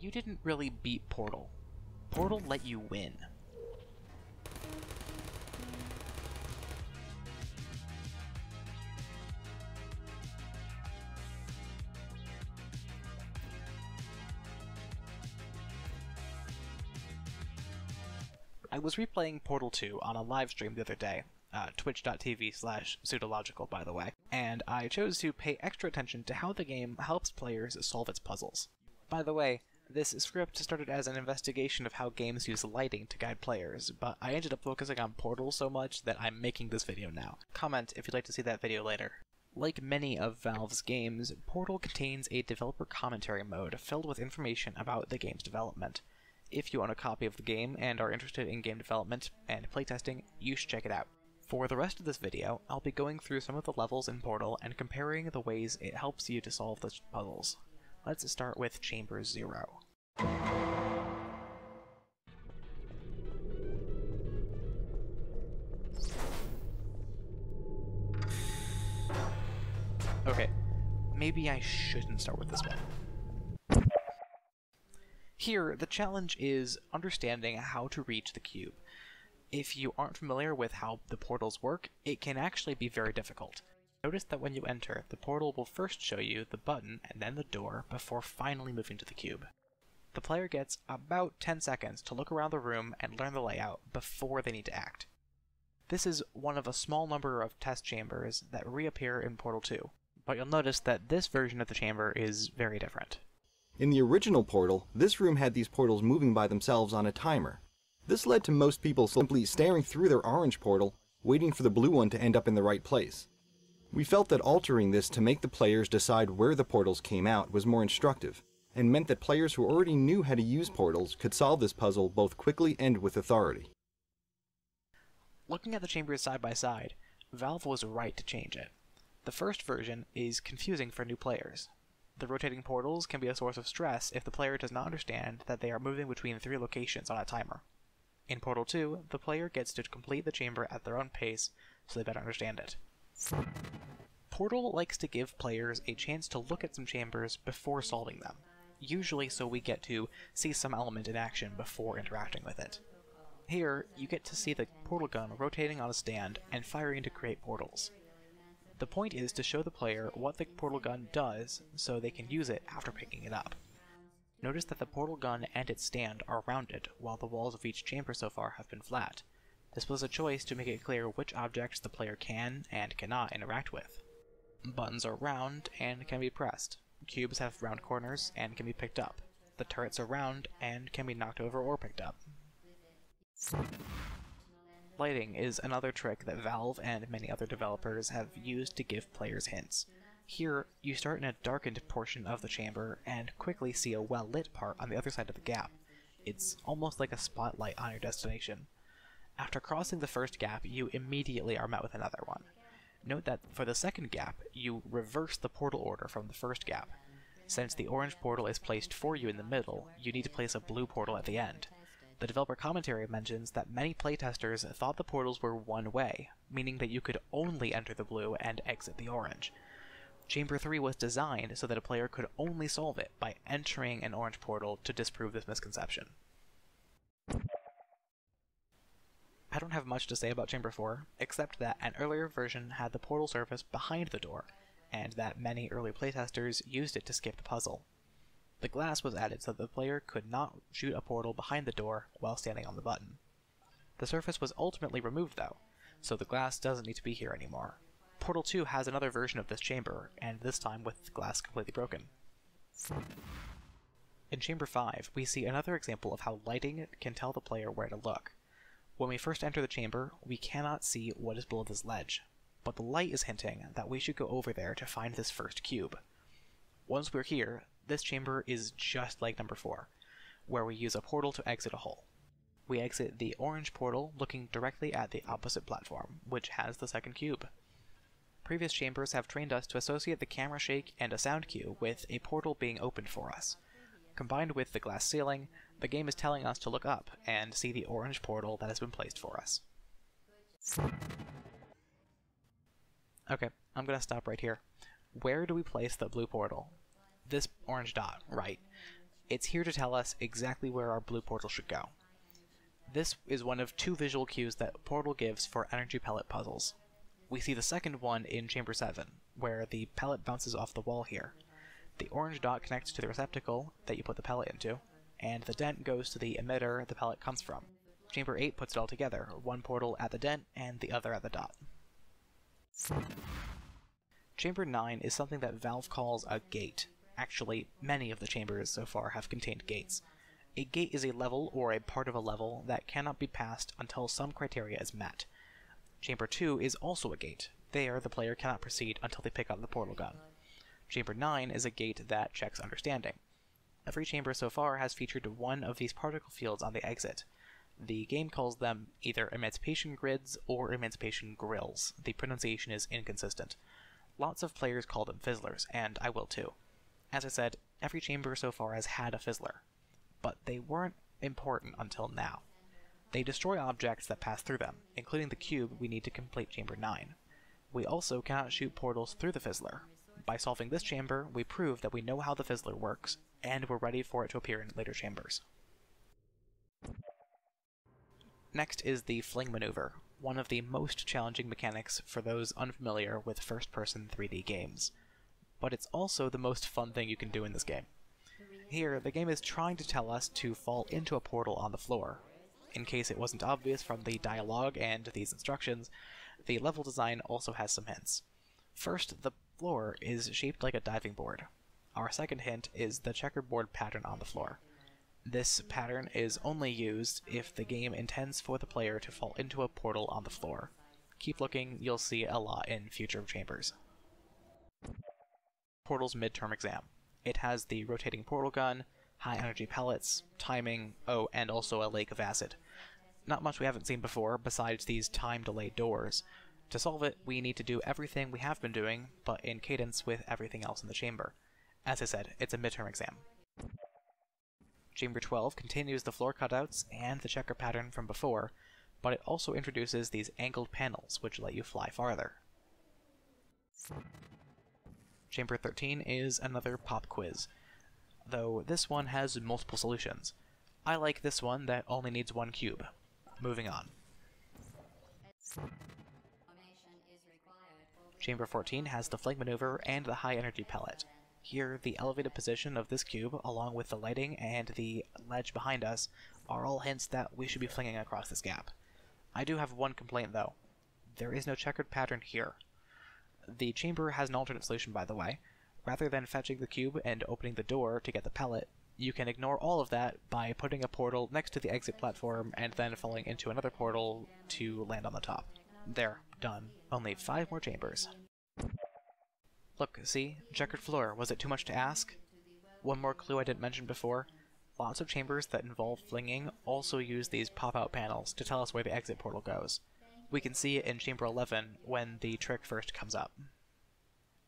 You didn't really beat Portal. Portal let you win. I was replaying Portal 2 on a live stream the other day, twitch.tv/pseudological by the way, and I chose to pay extra attention to how the game helps players solve its puzzles. By the way, this script started as an investigation of how games use lighting to guide players, but I ended up focusing on Portal so much that I'm making this video now. Comment if you'd like to see that video later. Like many of Valve's games, Portal contains a developer commentary mode filled with information about the game's development. If you own a copy of the game and are interested in game development and playtesting, you should check it out. For the rest of this video, I'll be going through some of the levels in Portal and comparing the ways it helps you to solve the puzzles. Let's start with Chamber 0. Okay, maybe I shouldn't start with this one. Here, the challenge is understanding how to reach the cube. If you aren't familiar with how the portals work, it can actually be very difficult. Notice that when you enter, the portal will first show you the button and then the door before finally moving to the cube. The player gets about 10 seconds to look around the room and learn the layout before they need to act. This is one of a small number of test chambers that reappear in Portal 2, but you'll notice that this version of the chamber is very different. In the original Portal, this room had these portals moving by themselves on a timer. This led to most people simply staring through their orange portal, waiting for the blue one to end up in the right place. We felt that altering this to make the players decide where the portals came out was more instructive, and meant that players who already knew how to use portals could solve this puzzle both quickly and with authority. Looking at the chambers side by side, Valve was right to change it. The first version is confusing for new players. The rotating portals can be a source of stress if the player does not understand that they are moving between 3 locations on a timer. In Portal 2, the player gets to complete the chamber at their own pace, so they better understand it. Portal likes to give players a chance to look at some chambers before solving them, usually so we get to see some element in action before interacting with it. Here, you get to see the portal gun rotating on a stand and firing to create portals. The point is to show the player what the portal gun does so they can use it after picking it up. Notice that the portal gun and its stand are rounded, while the walls of each chamber so far have been flat. This was a choice to make it clear which objects the player can and cannot interact with. Buttons are round and can be pressed. Cubes have round corners and can be picked up. The turrets are round and can be knocked over or picked up. Lighting is another trick that Valve and many other developers have used to give players hints. Here, you start in a darkened portion of the chamber and quickly see a well-lit part on the other side of the gap. It's almost like a spotlight on your destination. After crossing the first gap, you immediately are met with another one. Note that for the second gap, you reverse the portal order from the first gap. Since the orange portal is placed for you in the middle, you need to place a blue portal at the end. The developer commentary mentions that many playtesters thought the portals were one way, meaning that you could only enter the blue and exit the orange. Chamber 3 was designed so that a player could only solve it by entering an orange portal to disprove this misconception. I don't have much to say about Chamber 4, except that an earlier version had the portal surface behind the door, and that many early playtesters used it to skip the puzzle. The glass was added so that the player could not shoot a portal behind the door while standing on the button. The surface was ultimately removed though, so the glass doesn't need to be here anymore. Portal 2 has another version of this chamber, and this time with the glass completely broken. In Chamber 5, we see another example of how lighting can tell the player where to look. When we first enter the chamber, we cannot see what is below this ledge, but the light is hinting that we should go over there to find this first cube. Once we're here, this chamber is just like number 4, where we use a portal to exit a hole. We exit the orange portal looking directly at the opposite platform, which has the second cube. Previous chambers have trained us to associate the camera shake and a sound cue with a portal being opened for us. Combined with the glass ceiling, the game is telling us to look up and see the orange portal that has been placed for us. Okay, I'm gonna stop right here. Where do we place the blue portal? This orange dot, right. It's here to tell us exactly where our blue portal should go. This is one of 2 visual cues that Portal gives for energy pellet puzzles. We see the second one in Chamber 7, where the pellet bounces off the wall here. The orange dot connects to the receptacle that you put the pellet into, and the dent goes to the emitter the pellet comes from. Chamber 8 puts it all together, one portal at the dent and the other at the dot. Chamber 9 is something that Valve calls a gate. Actually, many of the chambers so far have contained gates. A gate is a level or a part of a level that cannot be passed until some criteria is met. Chamber 2 is also a gate. There, the player cannot proceed until they pick up the portal gun. Chamber 9 is a gate that checks understanding. Every chamber so far has featured one of these particle fields on the exit. The game calls them either emancipation grids or emancipation grills. The pronunciation is inconsistent. Lots of players call them fizzlers, and I will too. As I said, every chamber so far has had a fizzler, but they weren't important until now. They destroy objects that pass through them, including the cube we need to complete Chamber 9. We also cannot shoot portals through the fizzler. By solving this chamber, we prove that we know how the fizzler works, and we're ready for it to appear in later chambers. Next is the fling maneuver, one of the most challenging mechanics for those unfamiliar with first-person 3D games. But it's also the most fun thing you can do in this game. Here, the game is trying to tell us to fall into a portal on the floor. In case it wasn't obvious from the dialogue and these instructions, the level design also has some hints. First, the floor is shaped like a diving board. Our second hint is the checkerboard pattern on the floor. This pattern is only used if the game intends for the player to fall into a portal on the floor. Keep looking, you'll see a lot in future chambers. Portal's midterm exam. It has the rotating portal gun, high energy pellets, timing, oh, and also a lake of acid. Not much we haven't seen before besides these time-delayed doors. To solve it, we need to do everything we have been doing, but in cadence with everything else in the chamber. As I said, it's a midterm exam. Chamber 12 continues the floor cutouts and the checker pattern from before, but it also introduces these angled panels which let you fly farther. Chamber 13 is another pop quiz, though this one has multiple solutions. I like this one that only needs one cube. Moving on. Chamber 14 has the flank maneuver and the high energy pellet. Here, the elevated position of this cube, along with the lighting and the ledge behind us, are all hints that we should be flinging across this gap. I do have one complaint though. There is no checkered pattern here. The chamber has an alternate solution, by the way. Rather than fetching the cube and opening the door to get the pellet, you can ignore all of that by putting a portal next to the exit platform and then falling into another portal to land on the top. There, done. Only 5 more chambers. Look, see? Checkered floor. Was it too much to ask? One more clue I didn't mention before. Lots of chambers that involve flinging also use these pop-out panels to tell us where the exit portal goes. We can see it in Chamber 11 when the trick first comes up.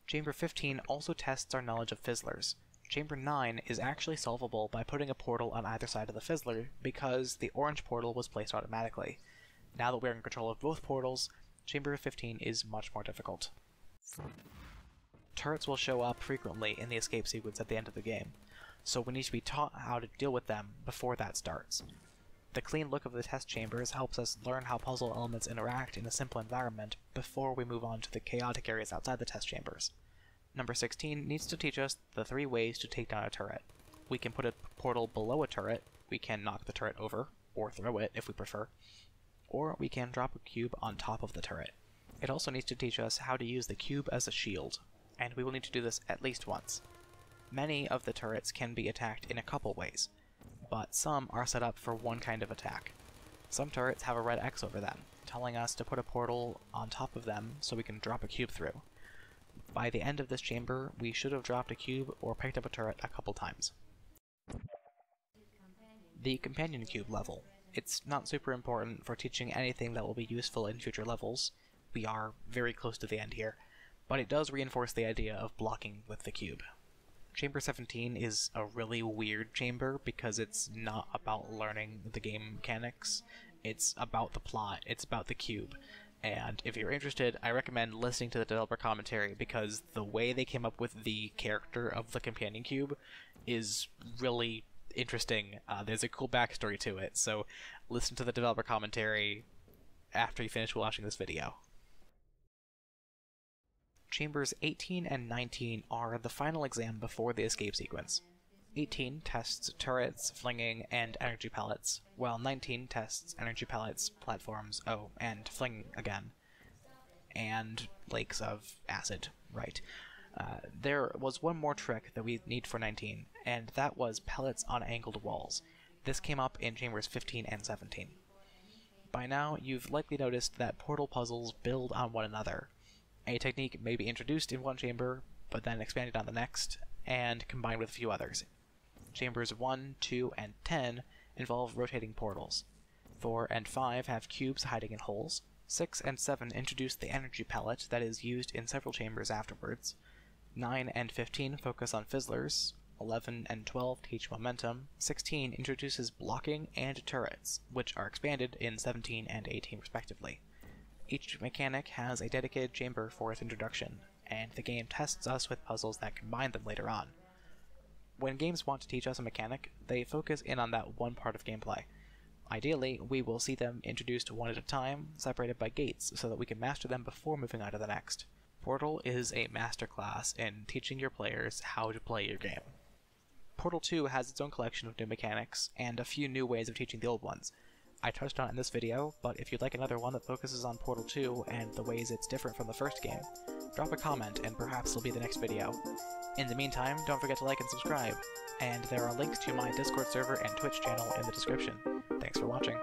Chamber 15 also tests our knowledge of fizzlers. Chamber 9 is actually solvable by putting a portal on either side of the fizzler because the orange portal was placed automatically. Now that we're in control of both portals, Chamber 15 is much more difficult. Turrets will show up frequently in the escape sequence at the end of the game, so we need to be taught how to deal with them before that starts. The clean look of the test chambers helps us learn how puzzle elements interact in a simple environment before we move on to the chaotic areas outside the test chambers. Number 16 needs to teach us the 3 ways to take down a turret. We can put a portal below a turret, we can knock the turret over, or throw it if we prefer, or we can drop a cube on top of the turret. It also needs to teach us how to use the cube as a shield, and we will need to do this at least once. Many of the turrets can be attacked in a couple ways, but some are set up for one kind of attack. Some turrets have a red X over them, telling us to put a portal on top of them so we can drop a cube through. By the end of this chamber, we should have dropped a cube or picked up a turret a couple times. The companion cube level. It's not super important for teaching anything that will be useful in future levels. We are very close to the end here, but it does reinforce the idea of blocking with the cube. Chamber 17 is a really weird chamber because it's not about learning the game mechanics, it's about the plot, it's about the cube. And if you're interested, I recommend listening to the developer commentary because the way they came up with the character of the companion cube is really interesting. There's a cool backstory to it, so listen to the developer commentary after you finish watching this video. Chambers 18 and 19 are the final exam before the escape sequence. 18 tests turrets, flinging, and energy pellets, while 19 tests energy pellets, platforms, and flinging again, and lakes of acid, right. There was one more trick that we need for 19, and that was pellets on angled walls. This came up in Chambers 15 and 17. By now, you've likely noticed that portal puzzles build on one another. A technique may be introduced in one chamber, but then expanded on the next, and combined with a few others. Chambers 1, 2, and 10 involve rotating portals. 4 and 5 have cubes hiding in holes. 6 and 7 introduce the energy pellet that is used in several chambers afterwards. 9 and 15 focus on fizzlers. 11 and 12 teach momentum. 16 introduces blocking and turrets, which are expanded in 17 and 18 respectively. Each mechanic has a dedicated chamber for its introduction, and the game tests us with puzzles that combine them later on. When games want to teach us a mechanic, they focus in on that one part of gameplay. Ideally, we will see them introduced one at a time, separated by gates, so that we can master them before moving on to the next. Portal is a masterclass in teaching your players how to play your game. Portal 2 has its own collection of new mechanics, and a few new ways of teaching the old ones. I touched on it in this video, but if you'd like another one that focuses on Portal 2 and the ways it's different from the first game, drop a comment and perhaps it'll be the next video. In the meantime, don't forget to like and subscribe, and there are links to my Discord server and Twitch channel in the description. Thanks for watching.